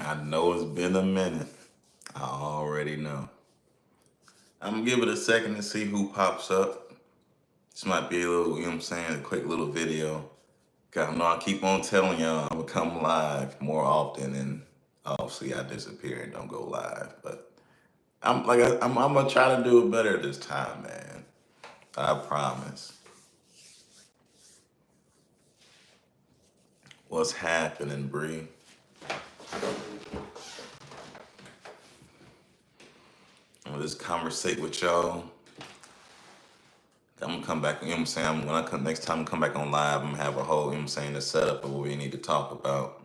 I know it's been a minute. I already know. I'm gonna give it a second to see who pops up. This might be a little, you know what I'm saying, a quick little video. Cause I know I keep on telling y'all I'm gonna come live more often, and obviously I disappear and don't go live. But I'm gonna try to do it better this time, man. I promise. What's happening, Bree? I'm gonna just conversate with y'all. I'm gonna come back, you know what I'm saying? When I come next time I come back on live, I'm gonna have a whole, you know what I'm saying, the setup of what we need to talk about.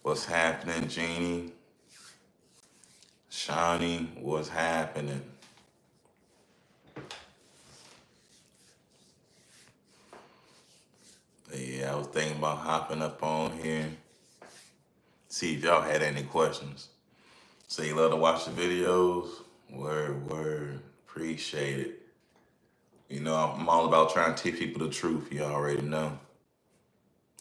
What's happening, Jeannie? Shawnee, what's happening? But yeah, I was thinking about hopping up on here. See if y'all had any questions. So you love to watch the videos? Word. Appreciate it. You know, I'm all about trying to teach people the truth, you already know.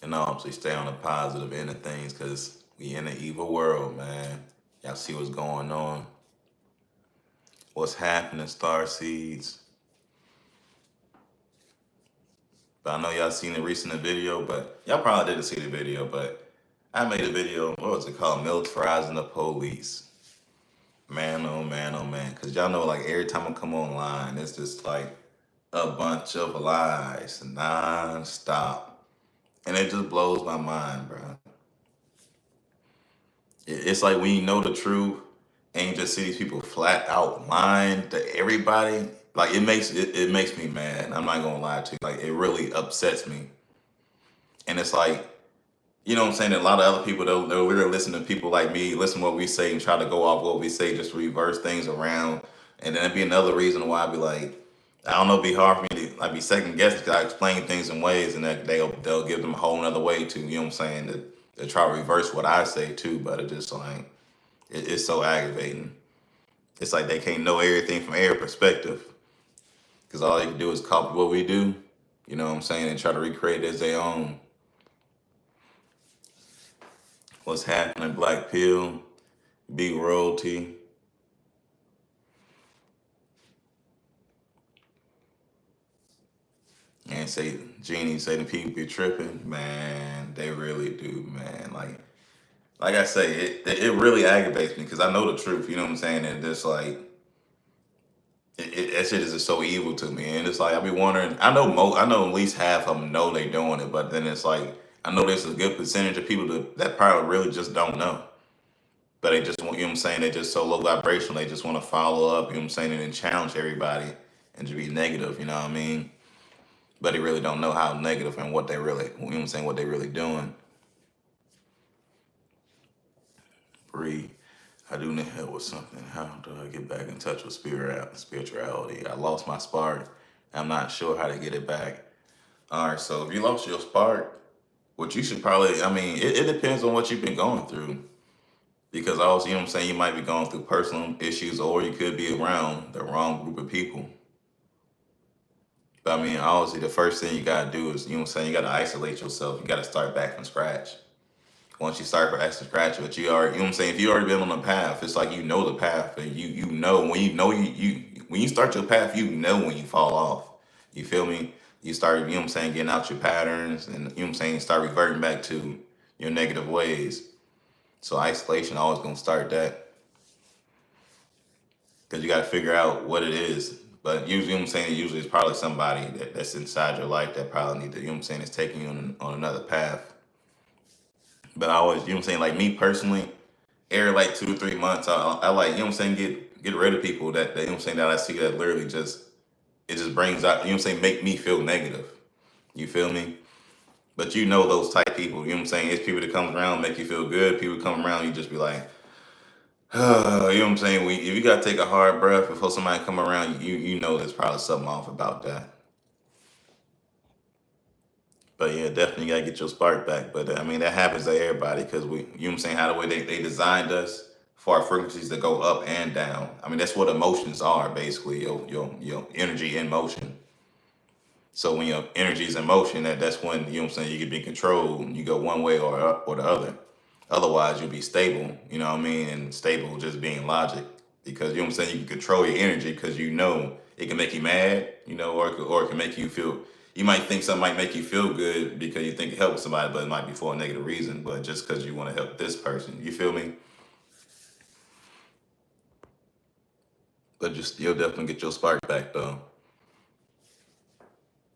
And obviously stay on the positive end of things, because we in an evil world, man. Y'all see what's going on. What's happening, Star Seeds? But I know y'all seen the recent video, but y'all probably didn't see the video, but I made a video, what was it called? Militarizing the police. Man, oh man, oh man. Because y'all know, like, every time I come online, it's just like a bunch of lies, non-stop. And it just blows my mind, bro. It's like when you know the truth and you just see these people flat out lying to everybody, like it makes me mad. I'm not gonna lie to you. Like, it really upsets me. And it's like, you know what I'm saying? A lot of other people, they'll literally listen to people like me, listen to what we say and try to go off what we say, just reverse things around. And then it'd be another reason why I'd be like, I don't know, it'd be hard for me to like be second guessing, because I explain things in ways and that they'll give them a whole nother way to, you know what I'm saying, to try to reverse what I say too. But it just like, it's so aggravating. It's like they can't know everything from every perspective, because all they can do is copy what we do, you know what I'm saying, and try to recreate it as their own. What's happening, Black Pill, Big Royalty? And say, Jeannie, say the people be tripping. Man, they really do, man. Like I say, it really aggravates me, because I know the truth, you know what I'm saying? And just like, that shit is just so evil to me. And it's like, I be wondering, I know at least half of them know they doing it, but then it's like, I know there's a good percentage of people that probably really just don't know. But they just want, you know what I'm saying, they just so low vibrational, they just want to follow up, you know what I'm saying, and then challenge everybody and just be negative, you know what I mean? But they really don't know how negative and what they really, you know what I'm saying, what they really doing. Bree, I do need help with something. How do I get back in touch with spirituality? I lost my spark. I'm not sure how to get it back. All right, so if you lost your spark, what you should probably, I mean, it depends on what you've been going through. Because also, you know what I'm saying, you might be going through personal issues, or you could be around the wrong group of people. But I mean, obviously, the first thing you gotta do is, you know what I'm saying, you gotta isolate yourself. You gotta start back from scratch. Once you start from scratch, but you already, you know what I'm saying, if you already been on the path, it's like you know the path, and you know when you start your path, you know when you fall off. You feel me? You start, you know what I'm saying, getting out your patterns, and you know what I'm saying, start reverting back to your negative ways. So isolation always gonna start that, because you got to figure out what it is. But usually, you know what I'm saying, usually it's probably somebody that's inside your life that probably need to, you know what I'm saying, is taking you on another path. But I always, you know what I'm saying, like me personally, every like 2 or 3 months, I like, you know what I'm saying, get rid of people that you know what I'm saying, that I see that literally just, it just brings out, you know what I'm saying, make me feel negative. You feel me? But you know those type people, you know what I'm saying, it's people that comes around make you feel good. People come around, you just be like, you know what I'm saying? If you gotta take a hard breath before somebody come around, you know there's probably something off about that. But yeah, definitely gotta get your spark back. But I mean, that happens to everybody, because you know what I'm saying, how the way they designed us for our frequencies to go up and down. I mean, that's what emotions are, basically, your energy in motion. So when your energy is in motion, that's when, you know what I'm saying, you can be controlled, you go one way or the other. Otherwise, you'll be stable, you know what I mean? And stable just being logic. Because, you know what I'm saying, you can control your energy because you know it can make you mad, you know, or it can make you feel, you might think something might make you feel good because you think it helps somebody, but it might be for a negative reason, but just because you want to help this person, you feel me? But just, you'll definitely get your spark back though.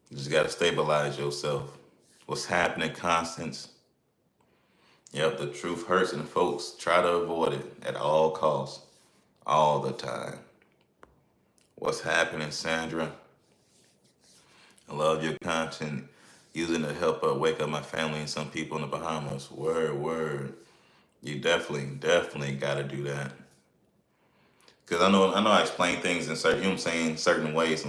You just got to stabilize yourself. What's happening, Constance? Yep, the truth hurts and folks try to avoid it at all costs, all the time. What's happening, Sandra? I love your content. Using to help wake up my family and some people in the Bahamas. Word, word. You definitely got to do that. Because I know I explain things in certain, you know what I'm saying, certain ways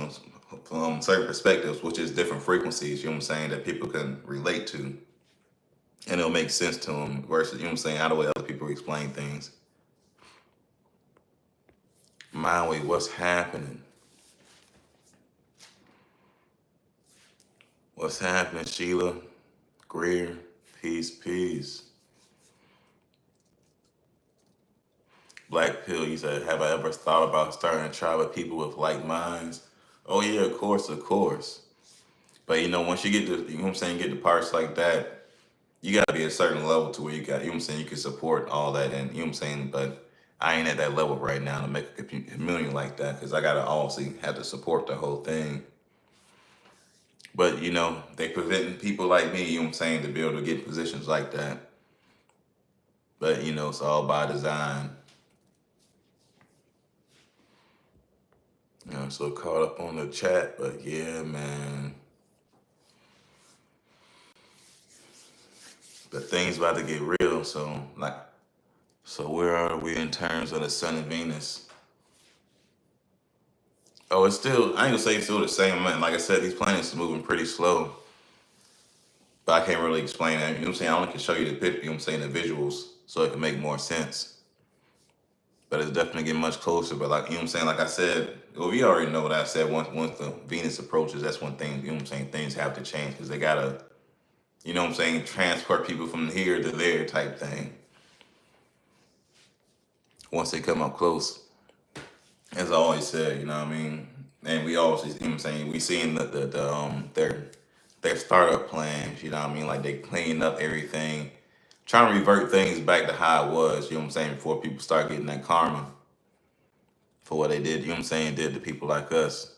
from certain perspectives, which is different frequencies, you know what I'm saying, that people can relate to. And it'll make sense to them versus, you know what I'm saying, how the way other people explain things. Maui, what's happening? What's happening, Sheila? Greer, peace, peace. Black Pill, you said, have I ever thought about starting a tribe of people with like minds? Oh yeah, of course, of course. But you know, once you get to, you know what I'm saying, get to parts like that, you gotta be at a certain level to where you got, you know what I'm saying, you can support all that and, you know what I'm saying, but I ain't at that level right now to make a community like that because I gotta obviously have to support the whole thing. But you know, they preventing people like me, you know what I'm saying, to be able to get positions like that. But you know, it's all by design. You know, so caught up on the chat, but yeah, man. But things about to get real. So where are we in terms of the Sun and Venus? Oh, it's still, I ain't gonna say it's still the same amount. Like I said, these planets are moving pretty slow, but I can't really explain that. You know what I'm saying? I only can show you the picture, you know what I'm saying, the visuals, so it can make more sense. But it's definitely getting much closer. But like, you know what I'm saying? Like I said, well, we already know what I said. Once the Venus approaches, that's when things, you know what I'm saying, things have to change because they gotta, you know what I'm saying, transport people from here to there type thing. Once they come up close, as I always said, you know what I mean? And we always, you know what I'm saying, we seeing their startup plans, you know what I mean? Like they clean up everything, trying to revert things back to how it was, you know what I'm saying, before people start getting that karma for what they did, you know what I'm saying, did to people like us.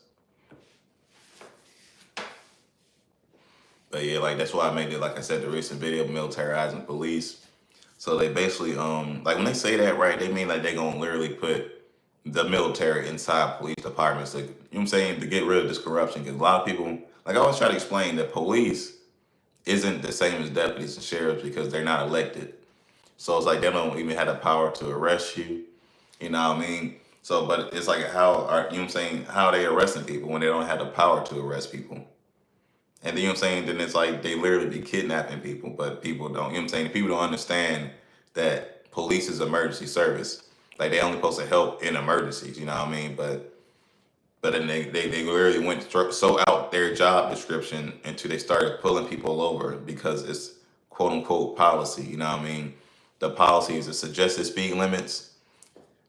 But yeah, like that's why I made it, like I said, the recent video, Militarizing Police. So they basically, like when they say that, right, they mean like they gonna literally put the military inside police departments, like, you know what I'm saying, to get rid of this corruption. Because a lot of people, like I always try to explain that police isn't the same as deputies and sheriffs because they're not elected. So it's like they don't even have the power to arrest you. You know what I mean? So, but it's like how are, you know what I'm saying, how are they arresting people when they don't have the power to arrest people? And then, you know what I'm saying, then it's like they literally be kidnapping people, but people don't, you know what I'm saying? People don't understand that police is emergency service. Like they only supposed to help in emergencies, you know what I mean? But then they literally went so out their job description until they started pulling people over because it's quote unquote policy, you know what I mean? The policy is the suggested speed limits,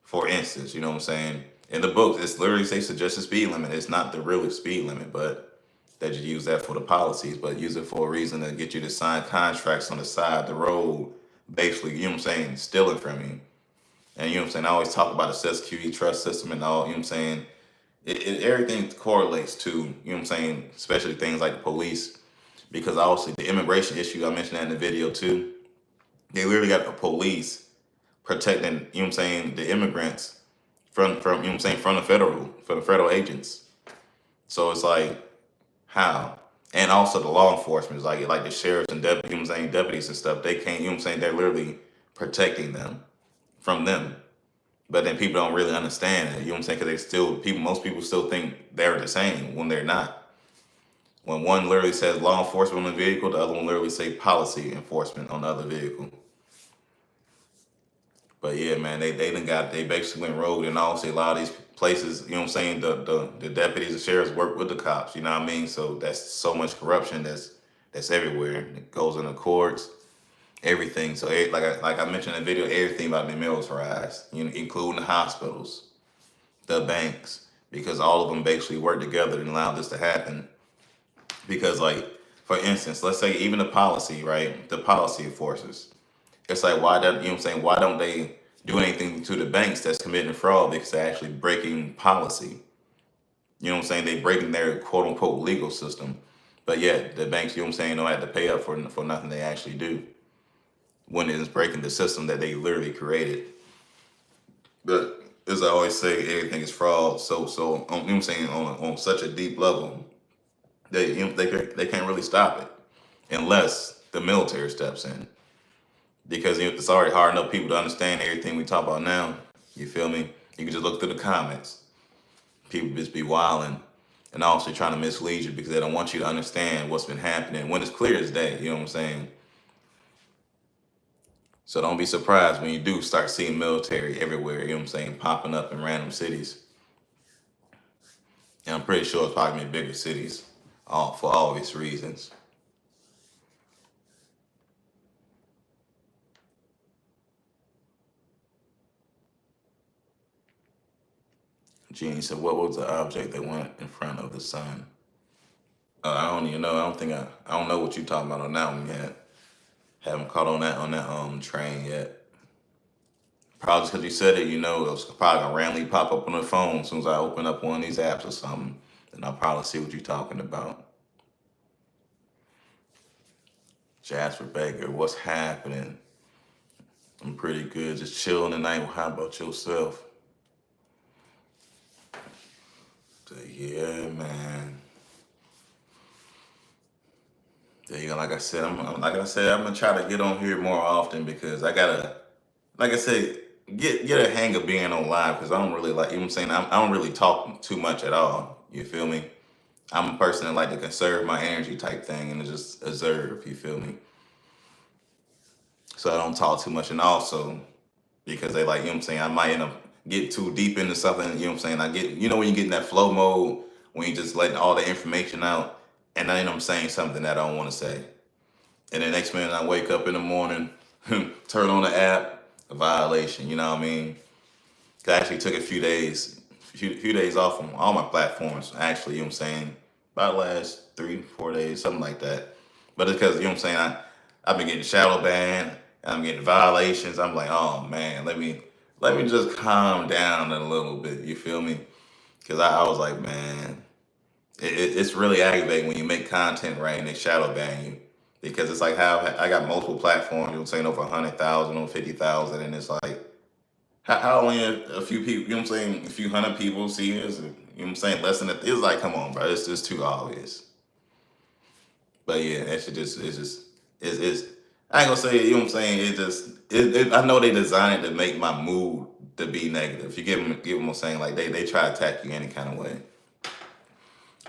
for instance, you know what I'm saying? In the books, it's literally say suggested speed limit. It's not the real speed limit, but they just use that for the policies, but use it for a reason to get you to sign contracts on the side of the road, basically, you know what I'm saying, stealing from you. And you know what I'm saying? I always talk about the security trust system and all, you know what I'm saying? Everything correlates to, you know what I'm saying, especially things like the police, because obviously the immigration issue, I mentioned that in the video too. They literally got the police protecting, you know what I'm saying, the immigrants from you know what I'm saying, from the federal agents. So it's like, how? And also the law enforcement is like the sheriffs and deputies, you know what I'm saying, deputies and stuff, they can't, you know what I'm saying, they're literally protecting them from them. But then people don't really understand it, you know what I'm saying? Because they still, most people still think they're the same when they're not. When one literally says law enforcement on the vehicle, the other one literally say policy enforcement on the other vehicle. But yeah, man, they basically went rogue, and obviously a lot of these places, you know what I'm saying, the deputies and sheriffs work with the cops, you know what I mean? So that's so much corruption that's everywhere. It goes in the courts. everything. So like I mentioned in the video, everything about to be militarized, including the hospitals, the banks, because all of them basically work together and allow this to happen. Because like, for instance, let's say even the policy, right? The policy forces. It's like, why don't, why don't they do anything to the banks that's committing fraud because they're actually breaking policy? They breaking their quote unquote legal system. But yet the banks, don't have to pay up for nothing they actually do when it's breaking the system that they literally created. But as I always say, everything is fraud. So on such a deep level, they can't really stop it unless the military steps in. Because it's already hard enough people to understand everything we talk about now. You feel me? You can just look through the comments. People just be wilding and also trying to mislead you because they don't want you to understand what's been happening when it's clear as day. You know what I'm saying? So don't be surprised when you do start seeing military everywhere, popping up in random cities. And I'm pretty sure it's probably in bigger cities for obvious reasons. Genie said, what was the object that went in front of the sun? I don't even know. I don't know what you're talking about on that one yet. Haven't caught on that train yet. Probably because you said it, it was probably gonna randomly pop up on the phone as soon as I open up one of these apps or something. Then I'll probably see what you're talking about. Jasper Baker, what's happening? I'm pretty good, just chilling tonight. How about yourself? Yeah, man. There you go. Like I said, I'm gonna try to get on here more often because I gotta, like I said, get a hang of being on live because I don't really like. I don't really talk too much at all. You feel me? I'm a person that like to conserve my energy type thing and to just observe. You feel me? So I don't talk too much, and also because they like, I might end up get too deep into something. I get, when you get in that flow mode when you just letting all the information out, and then I'm saying something that I don't want to say. And the next minute I wake up in the morning, turn on the app, a violation. You know what I mean? I actually took a few days off from all my platforms. Actually, about the last 3-4 days, something like that. But it's because I've been getting shadow banned, I'm getting violations. I'm like, oh man, let me just calm down a little bit. You feel me? Because I was like, man, it's really aggravating when you make content right and they shadow ban you. Because it's like how I got multiple platforms, over 100,000 or 50,000, and it's like how only a few people, a few hundred people see this, less than that. It's like, come on, bro, it's just too obvious. But yeah, that shit it's I ain't gonna say it, I know they designed it to make my mood to be negative. You get what I'm saying? Like they try to attack you any kind of way.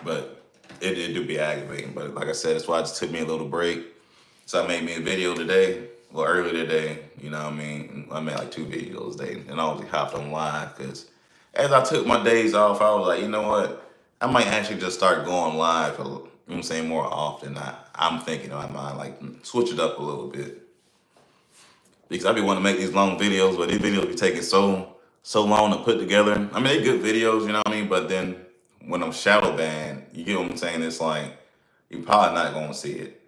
But it do be aggravating. But like I said, that's why it just took me a little break. So I made me a video today, well, earlier today, you know what I mean? I made like 2 videos today, and I only hopped on live because as I took my days off, I was like, you know what? I might actually just start going live, more often. I'm thinking in my mind, like, switch it up a little bit. Because I be wanting to make these long videos, but these videos be taking so long to put together. I mean, they good videos, you know what I mean? But then when I'm shadow banned, you get what I'm saying? It's like, you're probably not going to see it.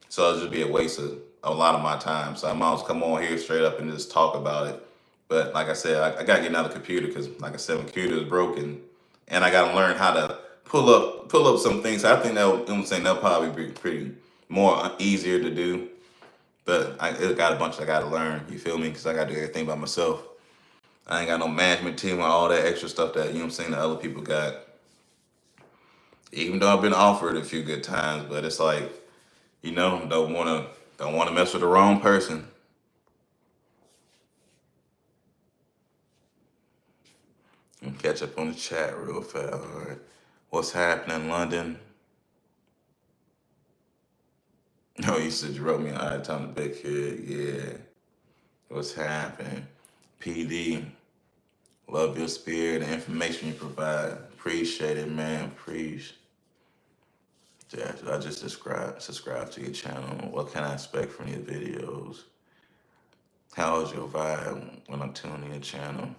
So it'll just be a waste of a lot of my time. So I might as well come on here straight up and just talk about it. But like I said, I got to get another computer because, like I said, my computer is broken. And I got to learn how to pull up some things. I think they'll probably be pretty more easier to do. But it got a bunch I got to learn. You feel me? Because I got to do everything by myself. I ain't got no management team or all that extra stuff that, the other people got. Even though I've been offered a few good times, but it's like, don't want to mess with the wrong person. And catch up on the chat real fast. All right. What's happening in London? No, you said you wrote me an odd time to big kid. Yeah. What's happening? PD. Love your spirit and information you provide. Appreciate it, man. Appreciate. Yeah, I just subscribe to your channel. What can I expect from your videos? How's your vibe when I'm tuning your channel?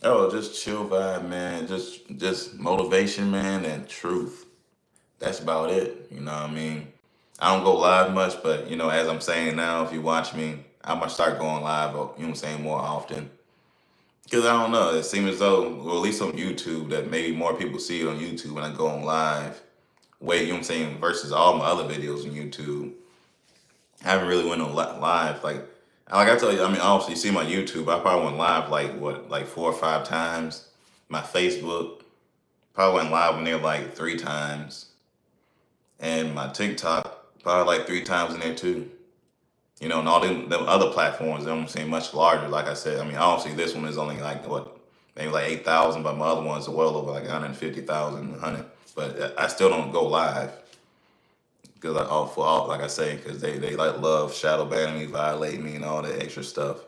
Oh, just chill vibe, man. Just motivation, man, and truth. That's about it. You know what I mean? I don't go live much, but as I'm saying now, if you watch me, I'm gonna start going live. You know what I'm saying, more often. Because I don't know, it seems as though, well, at least on YouTube, that maybe more people see it on YouTube when I go on live. Wait, you know what I'm saying, versus all my other videos on YouTube. I haven't really went on live. Like I tell you, I mean, obviously, you see my YouTube, I probably went live like 4 or 5 times. My Facebook, probably went live in there like 3 times. And my TikTok, probably like 3 times in there too. And all them other platforms, you know what I'm saying, much larger. Like I said, I mean, obviously this one is only like what, maybe like 8,000, but my other ones are well over like 150,000, 100. But I still don't go live because like I say, because they like love shadow banning me, violating me, and all that extra stuff.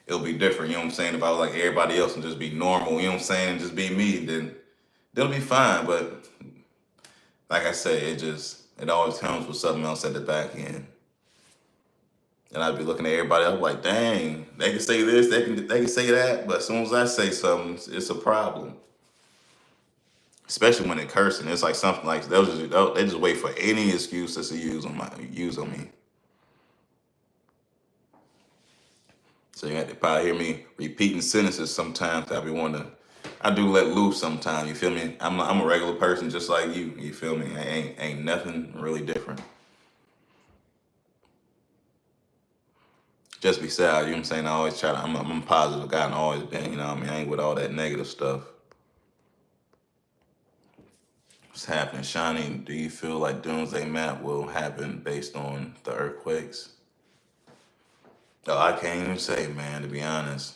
It'll be different, you know what I'm saying. If I was like everybody else and just be normal, you know what I'm saying, just be me, then they'll be fine. But like I say, it always comes with something else at the back end. And I'd be looking at everybody. I'm like, dang, they can say this, they can say that, but as soon as I say something, it's a problem. Especially when they're cursing, it's like something like they just wait for any excuse to use on me. So you have to probably hear me repeating sentences sometimes. I do let loose sometimes. You feel me? I'm a regular person just like you. You feel me? Ain't nothing really different. Just be sad. You know what I'm saying? I always try to. I'm a positive guy and always been. You know what I mean? I ain't with all that negative stuff. What's happening, Shawnee? Do you feel like doomsday map will happen based on the earthquakes? Oh, I can't even say, man. To be honest,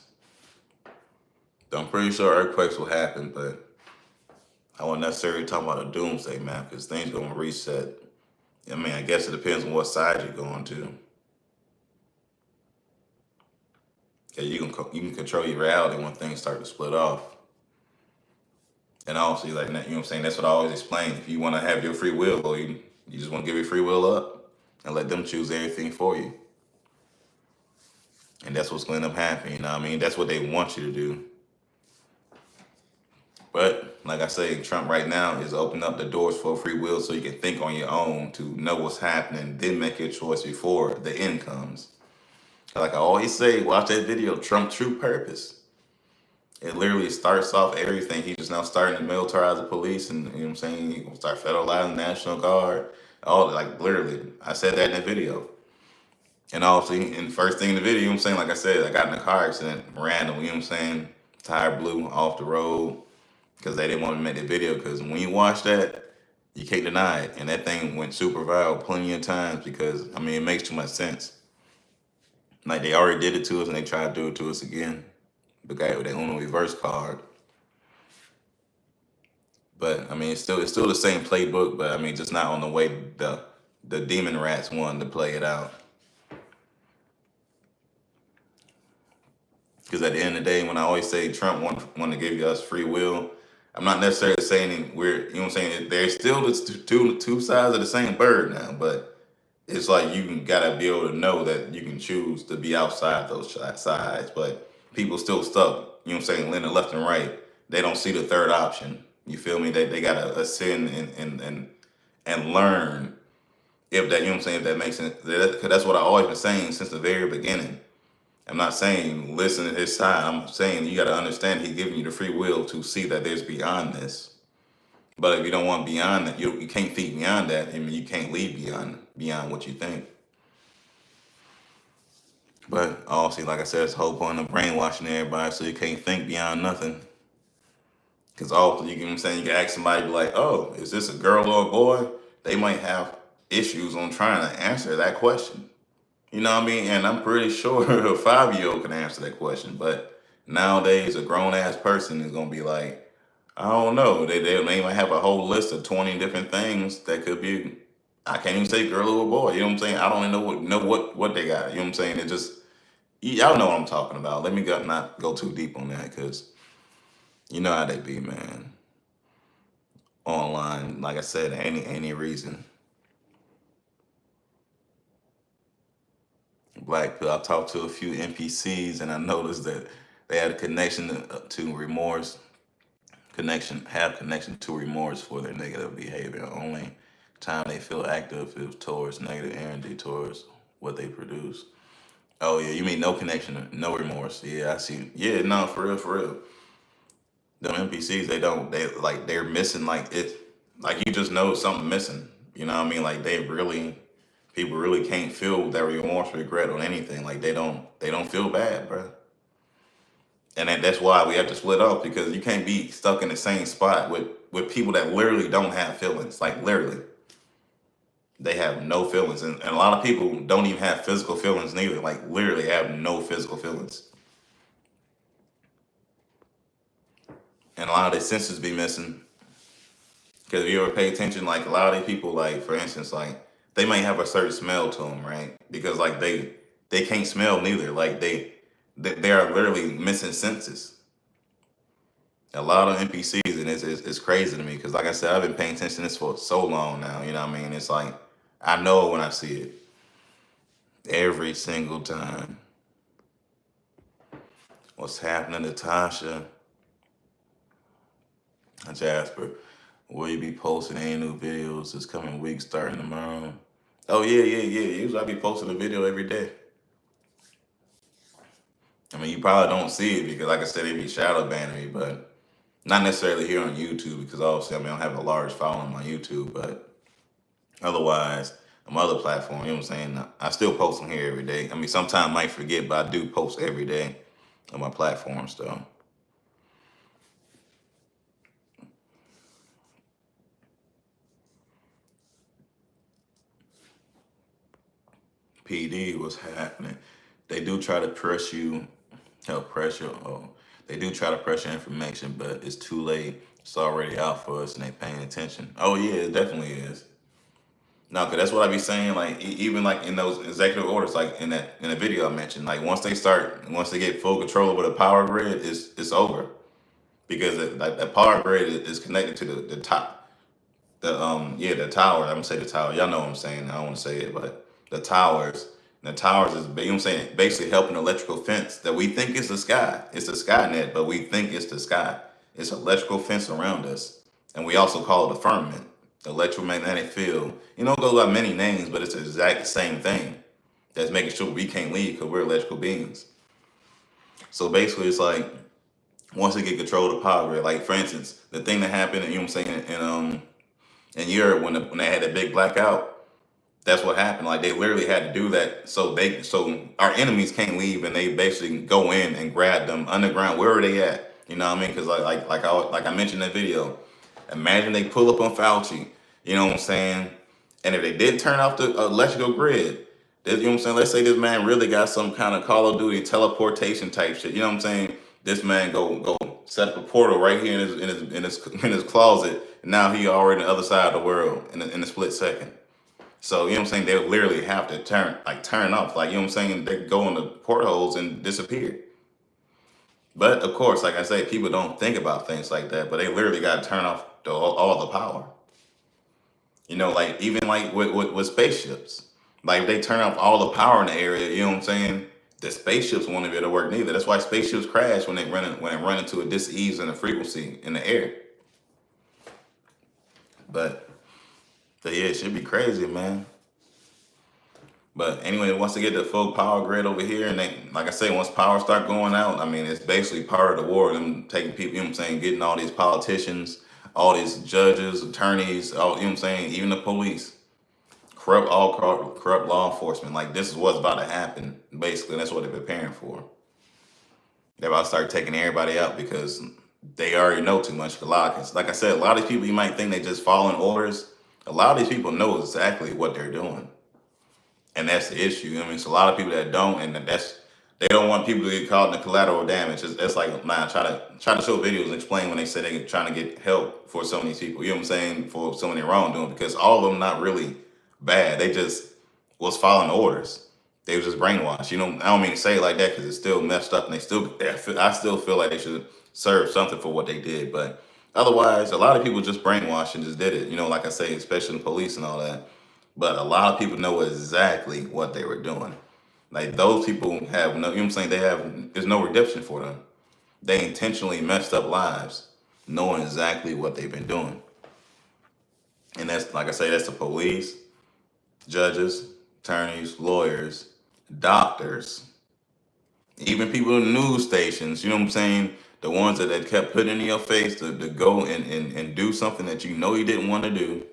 I'm pretty sure earthquakes will happen, but I won't necessarily talk about a doomsday map because things gonna reset. I mean, I guess it depends on what side you're going to. Yeah, you can control your reality when things start to split off. And obviously, like that, you know what I'm saying? That's what I always explain. If you want to have your free will, or you just want to give your free will up and let them choose everything for you. And that's what's going to end up happening. You know what I mean? That's what they want you to do. But like I say, Trump right now is opening up the doors for free will so you can think on your own to know what's happening, then make your choice before the end comes. Like I always say, watch that video, Trump True Purpose. It literally starts off everything. He's just now starting to militarize the police, and you know what I'm saying? He's gonna start federalizing the National Guard. All like literally, I said that in the video. And obviously, in the first thing in the video, you know what I'm saying? Like I said, I got in a car accident randomly, you know what I'm saying? Tire blew off the road because they didn't want to make the video. Because when you watch that, you can't deny it. And that thing went super viral plenty of times because, I mean, it makes too much sense. Like they already did it to us and they tried to do it to us again. The guy with that Uno reverse card. But I mean, it's still the same playbook, but I mean, just not on the way the demon rats wanted to play it out. Because at the end of the day, when I always say Trump want to give us free will, I'm not necessarily saying you know what I'm saying? There's still the two sides of the same bird now, but it's like you gotta be able to know that you can choose to be outside those sides, but people still stuck, you know what I'm saying, leaning left and right. They don't see the third option. You feel me? They gotta ascend and learn if that, you know what I'm saying, if that makes sense. Because that's what I always been saying since the very beginning. I'm not saying listen to his side. I'm saying you got to understand he's giving you the free will to see that there's beyond this. But if you don't want beyond that, you can't think beyond that. I mean, you can't leave beyond what you think. But obviously, like I said, it's the whole point of brainwashing everybody so you can't think beyond nothing. Because also, you know what I'm saying, you can ask somebody, be like, oh, is this a girl or a boy? They might have issues on trying to answer that question. You know what I mean? And I'm pretty sure a 5-year-old can answer that question. But nowadays, a grown ass person is gonna be like, I don't know. They might have a whole list of 20 different things that could be. I can't even say girl or boy. You know what I'm saying? I don't even know what they got. You know what I'm saying? It just y'all know what I'm talking about. Let me not go too deep on that because you know how they be, man. Online, like I said, any reason. Black pill. I talked to a few NPCs and I noticed that they had a connection to remorse, connection to remorse for their negative behavior. Only time they feel active is towards negative energy towards what they produce. Oh yeah, you mean no connection, no remorse? Yeah, I see. Yeah, no, for real, for real. Them NPCs, they don't. They like they're missing. Like it, like you just know something missing. You know what I mean? Like they really, people really can't feel that remorse, regret on anything. Like they don't feel bad, bro. And that's why we have to split off because you can't be stuck in the same spot with people that literally don't have feelings. Like literally, they have no feelings, and a lot of people don't even have physical feelings neither. Like literally have no physical feelings, and a lot of their senses be missing. Because if you ever pay attention, like a lot of these people, like for instance, like they might have a certain smell to them, right? Because like they can't smell neither. Like they are literally missing senses. A lot of NPCs, and it's crazy to me because, like I said, I've been paying attention to this for so long now. You know what I mean? It's like I know it when I see it every single time. What's happening to Tasha? Jasper, will you be posting any new videos this coming week starting tomorrow? Oh yeah, yeah, yeah. Usually I be posting a video every day. I mean, you probably don't see it because, like I said, they be shadow banning me, but not necessarily here on YouTube because obviously, I mean, I don't have a large following on YouTube, but otherwise, on my other platform, you know what I'm saying? I still post on here every day. I mean, sometimes I might forget, but I do post every day on my platforms, though. PD, what's happening? They do try to press you, help pressure. Oh, they do try to pressure information, but it's too late. It's already out for us, and they paying attention. Oh yeah, it definitely is. No, cause that's what I be saying. Like even like in those executive orders, like in the video I mentioned, like once they get full control over the power grid, it's over because like the power grid is connected to the top, the tower. I'm gonna say the tower. Y'all know what I'm saying. I don't want to say it, but the towers. The towers is, you know what I'm saying, basically helping electrical fence that we think is the sky. It's the sky net, but we think it's the sky. It's electrical fence around us, and we also call it a firmament, electromagnetic field. You know, it goes by many names, but it's the exact same thing. That's making sure we can't leave because we're electrical beings. So basically, it's like once they get control of the power grid, like for instance, the thing that happened, you know what I'm saying, in Europe when they had that big blackout, that's what happened. Like they literally had to do that so our enemies can't leave, and they basically go in and grab them underground. Where are they at? You know what I mean? Because like I mentioned in that video, imagine they pull up on Fauci. You know what I'm saying? And if they did turn off the electrical grid, you know what I'm saying? Let's say this man really got some kind of Call of Duty teleportation type shit. You know what I'm saying? This man go set up a portal right here in his closet, and now he already on the other side of the world in a split second. So, you know what I'm saying? They would literally have to turn off. Like, you know what I'm saying? They go in the portholes and disappear. But of course, like I say, people don't think about things like that, but they literally got to turn off all the power. You know, like even like with spaceships. Like if they turn off all the power in the area, you know what I'm saying? The spaceships won't be able to work neither. That's why spaceships crash when they run into a dis-ease in the frequency in the air. But yeah, it should be crazy, man. But anyway, once they get the full power grid over here, and they, like I say, once power start going out, I mean, it's basically part of the war. Them taking people, you know what I'm saying, getting all these politicians, all these judges, attorneys, all, you know what I'm saying, even the police, corrupt law enforcement. Like this is what's about to happen. Basically, that's what they're preparing for. They're about to start taking everybody out because they already know too much. Like I said, a lot of these people you might think they just following orders. A lot of these people know exactly what they're doing. And that's the issue. You know what I mean? So a lot of people that don't, and they don't want people to get caught in the collateral damage. It's like, nah, try to show videos and explain when they say they're trying to get help for some of these people. You know what I'm saying? For some of their wrongdoing, because all of them not really bad. They just was following orders. They was just brainwashed. You know, I don't mean to say it like that because it's still messed up, and I still feel like they should serve something for what they did. But otherwise, a lot of people just brainwashed and just did it. You know, like I say, especially the police and all that. But a lot of people know exactly what they were doing. Like those people have no, you know what I'm saying? There's no redemption for them. They intentionally messed up lives, knowing exactly what they've been doing. And that's, like I say, that's the police, judges, attorneys, lawyers, doctors, even people in the news stations, you know what I'm saying? The ones that kept putting in your face to go and do something that you know you didn't want to do.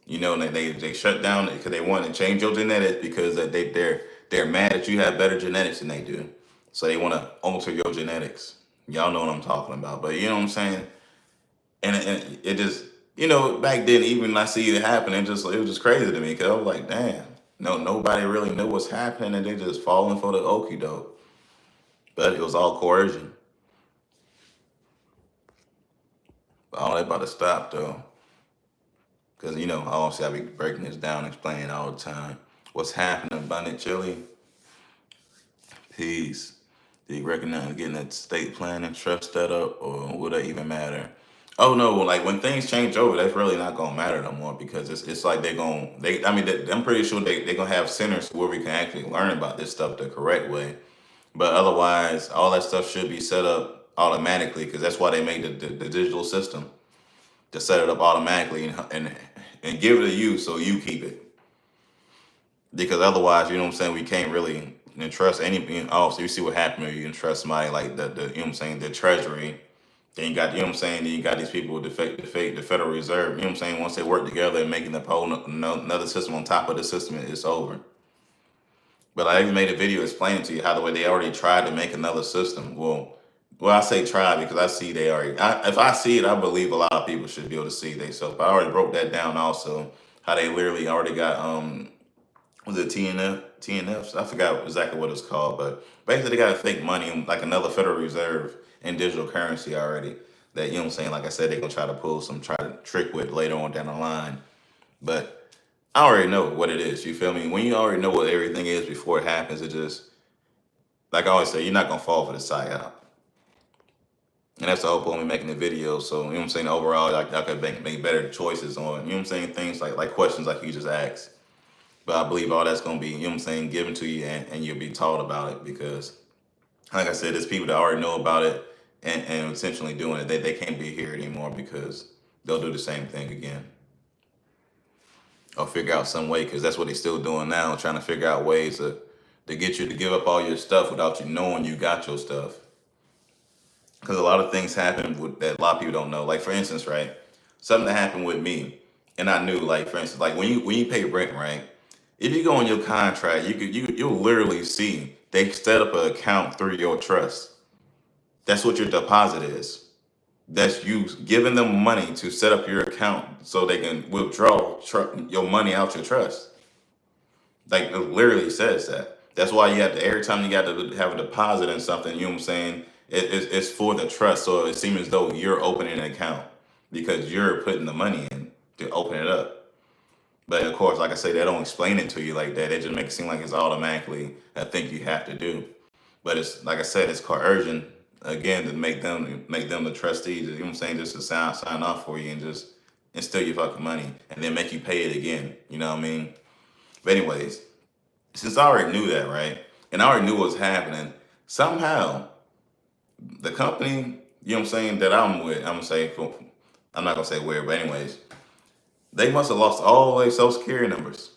You know, and they shut down because they want to change your genetics because they're mad that you have better genetics than they do. So they want to alter your genetics. Y'all know what I'm talking about. But you know what I'm saying? And it just, you know, back then, even when I see it happen, it was just crazy to me because I was like, damn, no, nobody really knew what's happening and they just falling for the okie doke. But it was all coercion. But all that about to stop though. Because, you know, obviously I be breaking this down, explaining all the time. What's happening, abundant chili? Peace. Do you recognize getting that state plan and trust that up, or will that even matter? Oh no, like when things change over, that's really not gonna matter no more because it's like I mean I'm pretty sure they're gonna have centers where we can actually learn about this stuff the correct way. But otherwise, all that stuff should be set up automatically because that's why they made the digital system to set it up automatically and give it to you so you keep it. Because otherwise, you know what I'm saying, we can't really entrust any. Oh, so you see what happened when you entrust somebody like the you know what I'm saying, the Treasury. Then you got, you know what I'm saying, then you got these people with the Federal Reserve. You know what I'm saying? Once they work together and making the whole another system on top of the system, it's over. But I even made a video explaining to you how the way they already tried to make another system. Well, I say try because I see they already. If I see it, I believe a lot of people should be able to see themselves. But I already broke that down also. How they literally already got was it TNFs? I forgot exactly what it's called, but basically they got to fake money like another Federal Reserve and digital currency already. That, you know what I'm saying? Like I said, they're gonna try to pull some try to trick with later on down the line. But I already know what it is. You feel me? When you already know what everything is before it happens, it just, like I always say, you're not gonna fall for the psyop. And that's the whole point of me making the video. So, you know what I'm saying? Overall, like I could make better choices on, you know what I'm saying, things like questions like you just asked. But I believe all that's gonna be, you know what I'm saying, given to you and you'll be taught about it because, like I said, there's people that already know about it and intentionally doing it. They can't be here anymore because they'll do the same thing again or figure out some way because that's what they're still doing now, trying to figure out ways to get you to give up all your stuff without you knowing you got your stuff. Because a lot of things happen that a lot of people don't know. Like for instance, right, something that happened with me, and I knew, like for instance, like when you pay rent, right, if you go on your contract, you'll literally see they set up an account through your trust. That's what your deposit is. That's you giving them money to set up your account so they can withdraw your money out your trust. Like it literally says that. That's why you have to, every time you got to have a deposit in something, you know what I'm saying? It's for the trust. So it seems as though you're opening an account because you're putting the money in to open it up. But of course, like I say, they don't explain it to you like that. They just make it seem like it's automatically a thing you have to do. But it's like I said, it's coercion again to make them the trustees. You know what I'm saying? Just to sign off for you and just and steal your fucking money and then make you pay it again. You know what I mean? But anyways, since I already knew that, right, and I already knew what was happening, somehow the company, you know what I'm saying, that I'm with, I'm not gonna say where, but anyways, they must have lost all their social security numbers.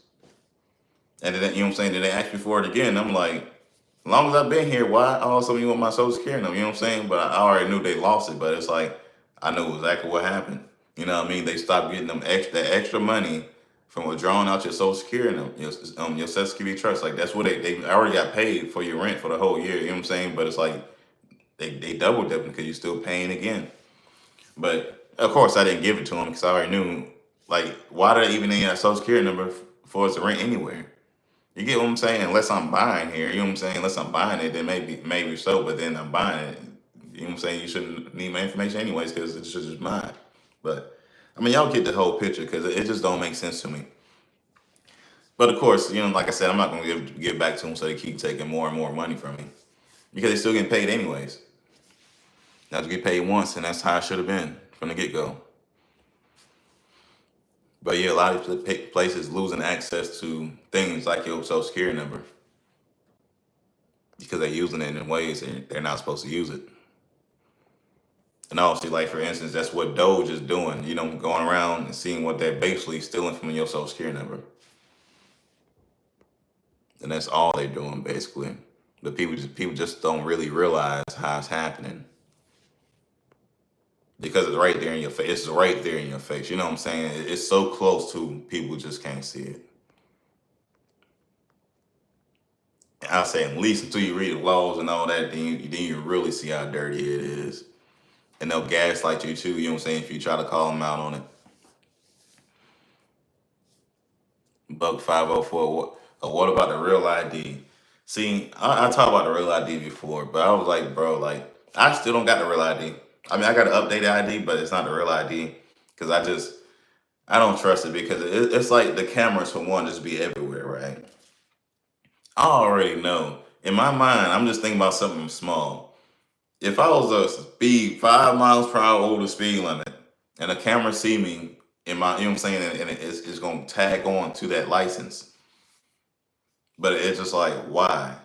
And then, you know what I'm saying, then they asked me for it again. I'm like, as long as I've been here, why also you want my social security number? You know what I'm saying? But I already knew they lost it, but it's like I knew exactly what happened. You know what I mean? They stopped getting them extra money from withdrawing out your social security number, your social security trust. Like that's what they already got paid for your rent for the whole year. You know what I'm saying? But it's like they double dipping because you're still paying again. But of course, I didn't give it to them because I already knew. Like, why do they even need a social security number for us to rent anywhere? You get what I'm saying? Unless I'm buying here, you know what I'm saying? Unless I'm buying it, then maybe so. But then I'm buying it. You know what I'm saying? You shouldn't need my information anyways because it's just mine. But I mean, y'all get the whole picture because it just don't make sense to me. But of course, you know, like I said, I'm not gonna give back to them so they keep taking more and more money from me because they're still getting paid anyways. Now to get paid once, and that's how it should have been from the get go. But yeah, a lot of places losing access to things like your social security number. because they're using it in ways they're not supposed to use it. And obviously, like for instance, that's what Doge is doing. You know, going around and seeing what they're basically stealing from your social security number, and that's all they're doing basically. But people just don't really realize how it's happening because it's right there in your face. It's right there in your face. You know what I'm saying? It's so close to people just can't see it. I say at least until you read the laws and all that, then you really see how dirty it is. And they'll gaslight you too. You know what I'm saying? If you try to call them out on it. Buck 504. What about the real ID? See, I talked about the real ID before, but I was like, bro, like I still don't got the real ID. I mean, I got an updated ID, but it's not the real ID because I don't trust it because it's like the cameras for one just be everywhere, right? I already know. In my mind, I'm just thinking about something small. If I was a speed 5 miles per hour over the speed limit and a camera see me in my, you know what I'm saying, and it's going to tag on to that license, but it's just like, why?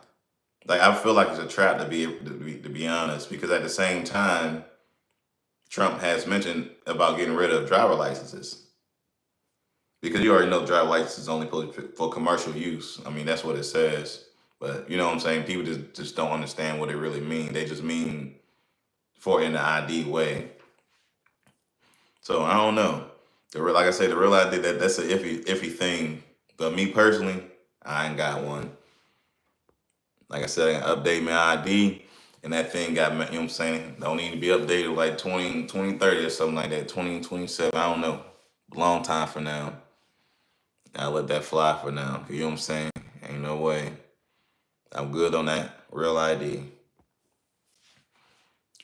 Like, I feel like it's a trap to be honest, because at the same time, Trump has mentioned about getting rid of driver licenses because you already know driver license is only for commercial use. I mean, that's what it says. But you know what I'm saying? People just don't understand what it really means. They just mean for in the ID way. So I don't know. Like I say, the real ID that's an iffy thing. But me personally, I ain't got one. Like I said, I can update my ID, and that thing got me. You know what I'm saying? Don't need to be updated like 2030 or something like that. 2027. I don't know. Long time for now. I let that fly for now. You know what I'm saying? Ain't no way. I'm good on that real ID.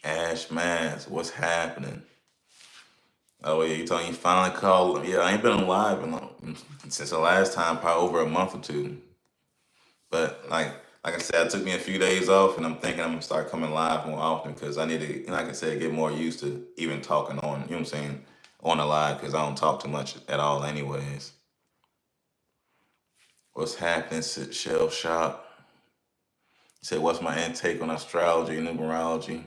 Ash Mask, what's happening? Oh yeah, you told me you finally called. Yeah, I ain't been on live since the last time, probably over a month or two. But like I said, it took me a few days off, and I'm thinking I'm gonna start coming live more often because I need to, like I said, get more used to even talking on. You know what I'm saying? On the live because I don't talk too much at all, anyways. What's happening, Shell Shop? Said, what's my intake on astrology and numerology?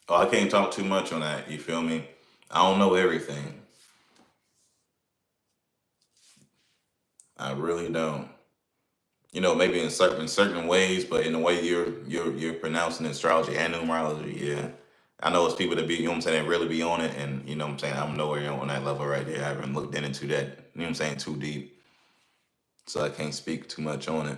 Oh, I can't talk too much on that. You feel me? I don't know everything. I really don't. You know, maybe in certain ways, but in the way you're pronouncing astrology and numerology, yeah. I know it's people that be, you know what I'm saying, that really be on it, and you know what I'm saying, I'm nowhere on that level right there. I haven't looked into that, you know what I'm saying, too deep. So I can't speak too much on it.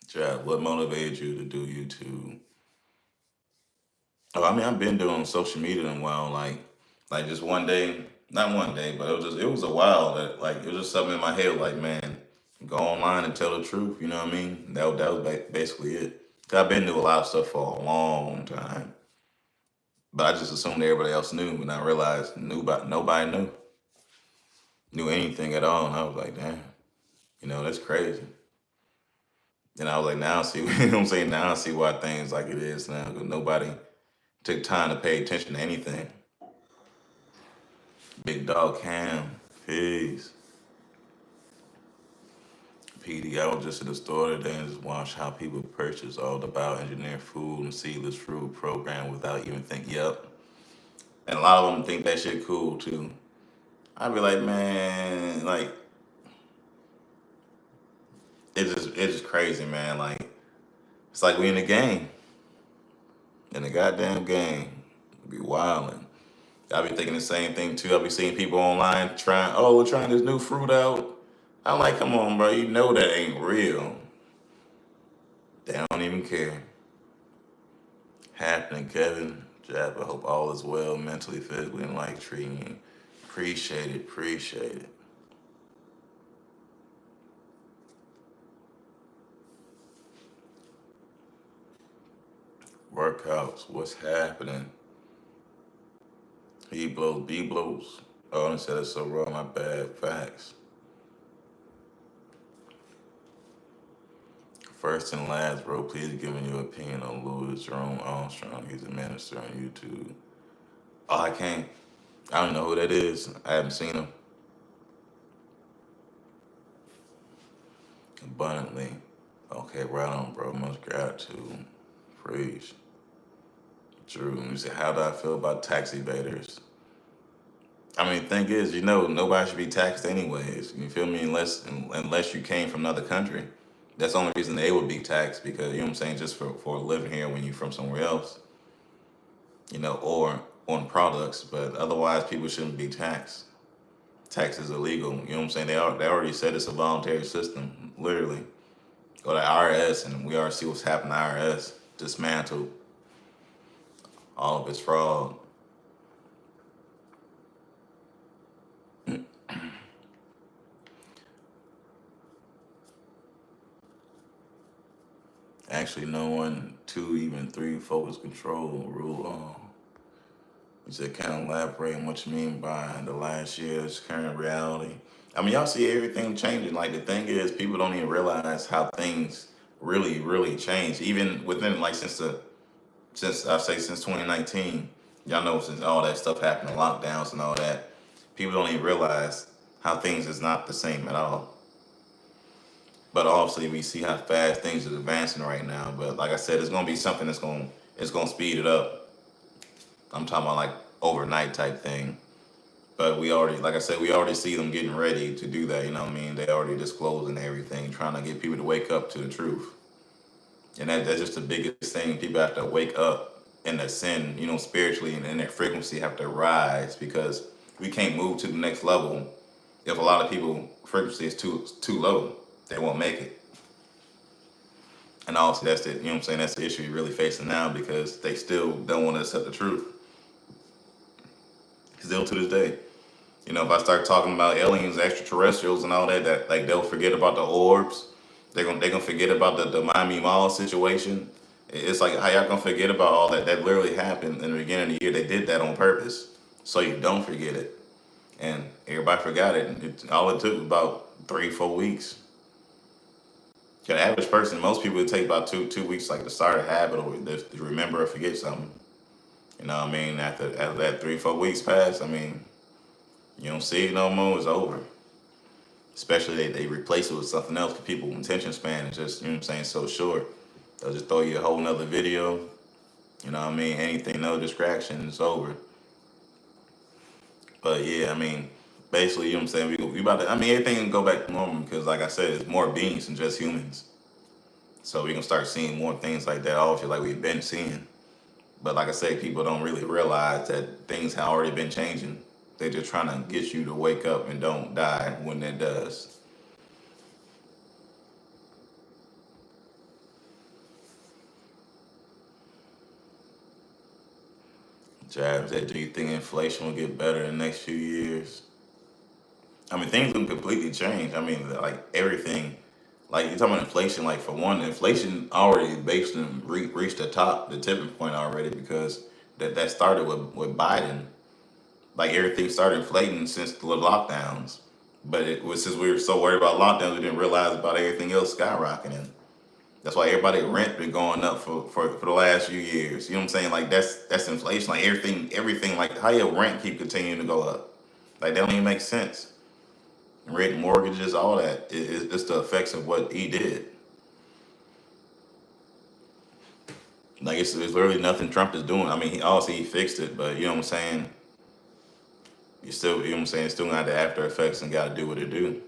Chad, what motivated you to do YouTube? Oh, I mean, I've been doing social media in a while, like just one day, not one day, but it was a while that like it was just something in my head, like man, go online and tell the truth. You know what I mean? That was basically it. 'Cause I've been doing a lot of stuff for a long time, but I just assumed everybody else knew, and I realized nobody knew anything at all, and I was like, damn, that's crazy. And I was like, now I see, you know what I'm saying? Now I see why things like it is now, because nobody took time to pay attention to anything. Big dog Cam, peace. PD, I was just in the store today and just watched how people purchase all the bioengineered food and seedless fruit program without even thinking, yep. And a lot of them think that shit cool too. I'd be like, man, like, it's just crazy, man. Like, it's like we in a game. In a goddamn game. Be wildin'. I be thinking the same thing too. I be seeing people online we're trying this new fruit out. I'm like, come on, bro, you know that ain't real. They don't even care. Happening, Kevin. Jab, I hope all is well mentally, physically, and like treating you. Appreciate it, appreciate it. Workouts, what's happening? He blows, B blows. Oh, I said it's so wrong, my bad. Facts. First and last, bro, please give me your opinion on Louis Jerome Armstrong. He's a minister on YouTube. Oh, I can't. I don't know who that is. I haven't seen him. abundantly. Okay, right on, bro. Much gratitude. Preach. True. You say, how do I feel about tax evaders? I mean, the thing is, nobody should be taxed anyways. You feel me? Unless you came from another country. That's the only reason they would be taxed because, you know what I'm saying, just for living here when you're from somewhere else, or on products. But otherwise, people shouldn't be taxed. Tax is illegal. You know what I'm saying? They already said it's a voluntary system, literally. Go to IRS, and we already see what's happened to IRS. Dismantled all of its fraud. Actually, no one, two, even three, focus, control, rule all. You said, can elaborate on what you mean by the last year's current reality? I mean, y'all see everything changing. Like, the thing is, people don't even realize how things really, really change. Even within, like, since 2019, y'all know since all that stuff happened, the lockdowns and all that, people don't even realize how things is not the same at all. But obviously, we see how fast things are advancing right now. But like I said, it's gonna be something it's gonna speed it up. I'm talking about like overnight type thing. But we already, like I said, we already see them getting ready to do that. You know what I mean? They already disclosing everything, trying to get people to wake up to the truth. And that's just the biggest thing. People have to wake up and ascend, spiritually, and their frequency have to rise because we can't move to the next level if a lot of people frequency is too low. They won't make it. And obviously that's the, that's the issue you're really facing now because they still don't want to accept the truth. Still to this day. If I start talking about aliens, extraterrestrials and all that like they'll forget about the orbs. They're gonna forget about the Miami Mall situation. It's like how y'all gonna forget about all that? That literally happened in the beginning of the year. They did that on purpose. So you don't forget it. And everybody forgot it. All it took was about 3-4 weeks. The average person, most people would take about two weeks like to start a habit or to remember or forget something. You know what I mean? After that 3-4 weeks pass, I mean, you don't see it no more, it's over. Especially they replace it with something else because people's attention span is just, so short. They'll just throw you a whole nother video. You know what I mean? Anything, no distraction, it's over. But yeah, I mean, basically, you know what I'm saying? We about to, everything can go back to normal because, like I said, it's more beings than just humans. So we can start seeing more things like that, obviously, like we've been seeing. But like I say, people don't really realize that things have already been changing. They're just trying to get you to wake up and don't die when it does. Jab said, do you think inflation will get better in the next few years? Things will completely change. Like everything, like you're talking about inflation, like for one, inflation already basically reached the tipping point already because that started with Biden. Like everything started inflating since the lockdowns. But it was since we were so worried about lockdowns, we didn't realize about everything else skyrocketing. That's why everybody rent been going up for the last few years. You know what I'm saying? Like that's inflation. Like everything like how your rent keep continuing to go up. Like that don't even make sense. Rent, mortgages, all that. It's the effects of what he did. Like it's literally nothing Trump is doing. He obviously he fixed it, but you know what I'm saying? You still, you know what I'm saying? It's still gonna have the after effects and gotta do what it do.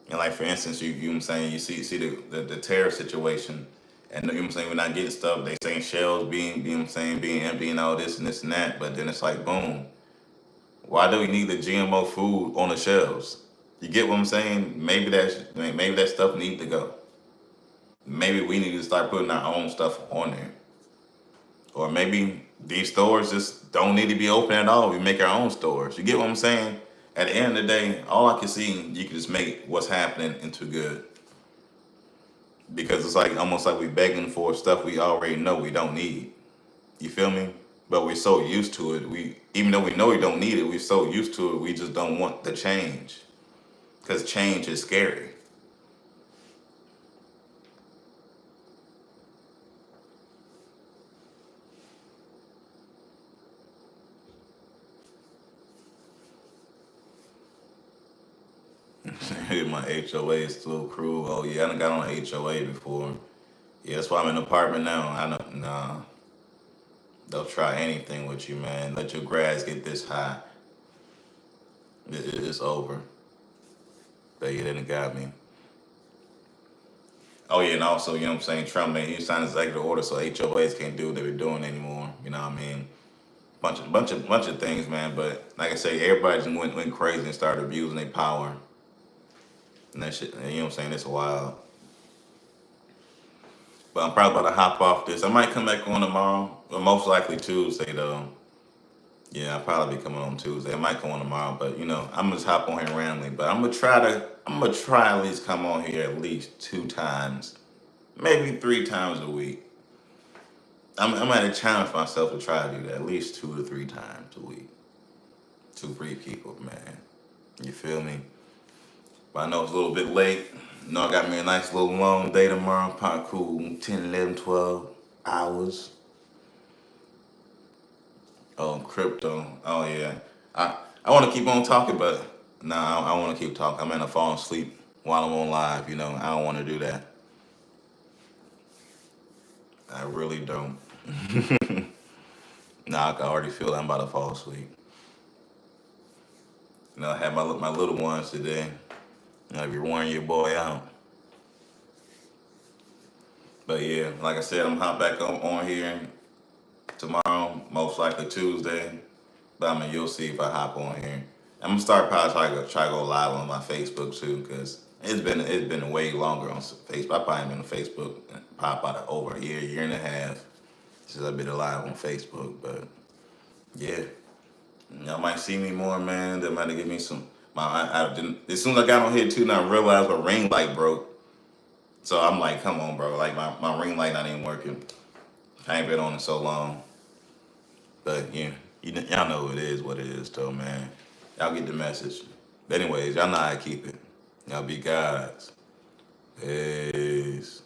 And like for instance, you know what I'm saying, you see the terror situation and you know what I'm saying, we're not getting stuff, they saying shells being, you know what I'm saying, being empty and all this and that, but then it's like boom. Why do we need the GMO food on the shelves? You get what I'm saying? Maybe that stuff need to go. Maybe we need to start putting our own stuff on there. Or maybe these stores just don't need to be open at all. We make our own stores. You get what I'm saying? At the end of the day, all I can see, you can just make what's happening into good. Because it's like almost like we begging for stuff we already know we don't need. You feel me? But we're so used to it. Even though we know we don't need it, we're so used to it, we just don't want the change. Because change is scary. My HOA is still crew. Oh yeah, I done got on an HOA before. Yeah, that's why I'm in an apartment now. I know, nah, they'll try anything with you, man. Let your grass get this high. It's over. But yeah, they done got me. Oh yeah, and also, you know what I'm saying, Trump made he signed his executive order so HOAs can't do what they were doing anymore. You know what I mean? Bunch of things, man. But like I say, everybody just went crazy and started abusing their power. And that shit, you know what I'm saying? It's wild. But I'm probably about to hop off this. I might come back on tomorrow, but most likely Tuesday though. Yeah, I'll probably be coming on Tuesday. I might come on tomorrow, but you know, I'm gonna just hop on here randomly. But I'm gonna try at least come on here at least 2 times, maybe 3 times a week. I'm at a challenge myself to try to do that at least 2 to 3 times a week. 2, 3 people, man. You feel me? But I know it's a little bit late. You know, I got me a nice little long day tomorrow. Probably cool 10, 11, 12 hours. Oh, crypto. Oh, yeah. I want to keep on talking, but nah, I want to keep talking. I'm gonna fall asleep while I'm on live. You know, I don't want to do that. I really don't. Nah, I can already feel I'm about to fall asleep. You know, I had my little ones today. You know, if you're wearing your boy out. But yeah, like I said, I'm hop back on here tomorrow, most likely Tuesday. But I mean, you'll see if I hop on here. I'm gonna start probably try to go live on my Facebook too, cause it's been way longer on Facebook. I probably been on Facebook probably about over a year and a half since I've been live on Facebook. But yeah, y'all might see me more, man. They might give me some. I didn't, as soon as I got on here too, and I realized my ring light broke. So I'm like, come on, bro. Like my ring light not even working. I ain't been on it so long. But yeah, y'all know what it is, though, man. Y'all get the message. But anyways, y'all know how I keep it. Y'all be gods. Peace.